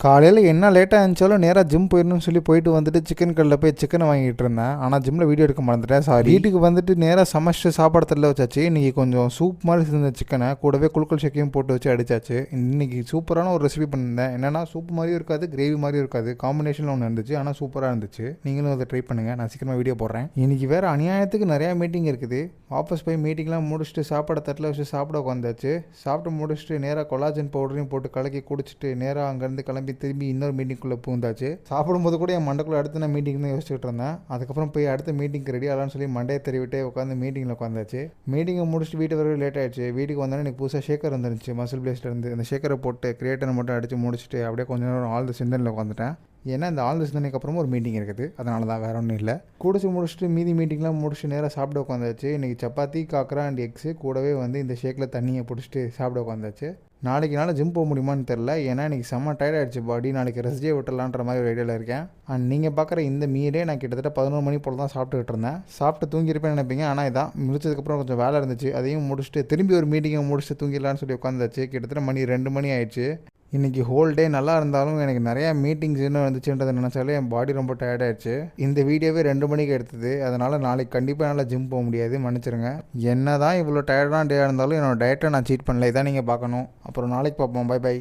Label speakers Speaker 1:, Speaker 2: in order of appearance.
Speaker 1: காலையில் என்ன லேட்டாக இருந்துச்சாலும் நேராக ஜிம் போயிடணும்னு சொல்லி போயிட்டு வந்துட்டு சிக்கன் கடையில் போய் சிக்கனை வாங்கிட்டு இருந்தேன். ஆனால் ஜிம்மில் வீடியோ எடுக்க மறந்துட்டேன், சாரி. வீட்டுக்கு வந்துட்டு நேராக சமைச்சு சாப்பாடு தட்டில் வச்சாச்சு. இன்றைக்கி கொஞ்சம் சூப் மாதிரி இருந்த சிக்கனை கூடவே குளுக்கல் ஷேக்கையும் போட்டு வச்சு அடிச்சாச்சு. இன்றைக்கி சூப்பரான ஒரு ரெசிபி பண்ணியிருந்தேன். என்னென்னா சூப் மாதிரியும் இருக்காது, கிரேவி மாதிரியும் இருக்காது, காம்பினேஷனில் ஒன்று இருந்துச்சு. ஆனால் சூப்பராக இருந்துச்சு. நீங்களும் அதை ட்ரை பண்ணுங்கள். நான் சீக்கிரமாக வீடியோ போடுறேன். இன்றைக்கி வேறு அநியாயத்துக்கு நிறையா மீட்டிங் இருக்குது. வாபஸ் போய் மீட்டிங்லாம் முடிச்சுட்டு சாப்பாடு தட்டில் வச்சு சாப்பிட உட்காந்தாச்சு. சாப்பிட்டு முடிச்சுட்டு நேராக கொலாஜன் பவுடரையும் போட்டு கலக்கி குடிச்சிட்டு நேராக அங்கேருந்து கிளம்பி திரும்பி இன்னொரு மீட்டிங்குள்ளே பூந்தாச்சு. சாப்பிடும்போது கூட என் மண்டக்குள்ளே அடுத்து நான் மீட்டிங் தான் யோசிச்சுட்டு இருந்தேன். அதுக்கப்புறம் போய் அடுத்த மீட்டிங்க்கு ரெடி ஆகலான்னு சொல்லி மண்டையை தெரிவிட்டே உட்காந்து மீட்டிங்கில் உட்காந்தாச்சு. மீட்டிங்கை முடிச்சுட்டு வீட்டு வரவே லேட் ஆகிடுச்சு. வீட்டுக்கு வந்தோன்னே எனக்கு புதுசாக ஷேக்கர் வந்துருந்துச்சு மசில் பிளேஸ்லேருந்து. அந்த ஷேக்கரை போட்டு கிரியேட்டரை மட்டும் அடித்து முடிச்சுட்டு அப்படியே கொஞ்சம் நேரம் ஆழ்ந்த சிந்தனையில் உட்காந்துட்டேன். ஏன்னா இந்த ஆழ்ந்த சிந்தனைக்கு அப்புறமும் ஒரு மீட்டிங் இருக்குது, அதனால தான், வேறு ஒன்றும் இல்லை. குடிச்சு முடிச்சுட்டு மீதி மீட்டிங்லாம் முடிச்சுட்டு நேராக சாப்பிட உட்காந்தாச்சு. இன்றைக்கி சப்பாத்தி, காக்கரா அண்ட் எக்ஸு கூடவே இந்த ஷேக்கில் தண்ணியை பிடிச்சிட்டு சாப்பிட உட்காந்தாச்சு. நாளைக்கு நாள் ஜிம் போக முடியுமான்னு தெரில. ஏன்னா இன்றைக்கி செம்ம டயர்ட் ஆகிடுச்சு பாடி. நாளைக்கு ரெஸ்ட் டே விட்டுலான்ற மாதிரி ஒரு ஐடியாவில் இருக்கேன். அண்ட் நீங்கள் பார்க்குற இந்த மீலே நான் கிட்டத்தட்ட 11 மணி போல் தான் சாப்பிட்டுக்கிட்டு இருந்தேன். சாப்பிட்டு தூங்கியிருப்பேன்னு நினைப்பீங்க. ஆனால் இதான் முடிச்சதுக்கப்புறம் கொஞ்சம் வேலை இருந்துச்சு. அதையும் முடிச்சுட்டு திரும்பி ஒரு மீட்டிங்கை முடிச்சுட்டு தூங்கிடலான்னு சொல்லி உட்காந்தாச்சு. கிட்டத்தட்ட மணி 2 மணி ஆயிடுச்சு. இன்றைக்கி ஹோல் டே நல்லா இருந்தாலும் எனக்கு நிறையா மீட்டிங்ஸ் இன்னும் வந்துச்சுன்றதை நினச்சாலே என் பாடி ரொம்ப டயர்டாகிடுச்சு. இந்த வீடியோவே 2 மணிக்கு எடுத்தது. அதனால் நாளைக்கு கண்டிப்பாக என்னால் ஜிம் போக முடியாது, மன்னிச்சிருங்க. என்ன தான் இவ்வளோ டயர்டான டேயாக இருந்தாலும் என்னோடய டயட்டை நான் சீட் பண்ணல. இதான் நீங்கள் பார்க்கணும். அப்புறம் நாளைக்கு பார்ப்போம். Bye by.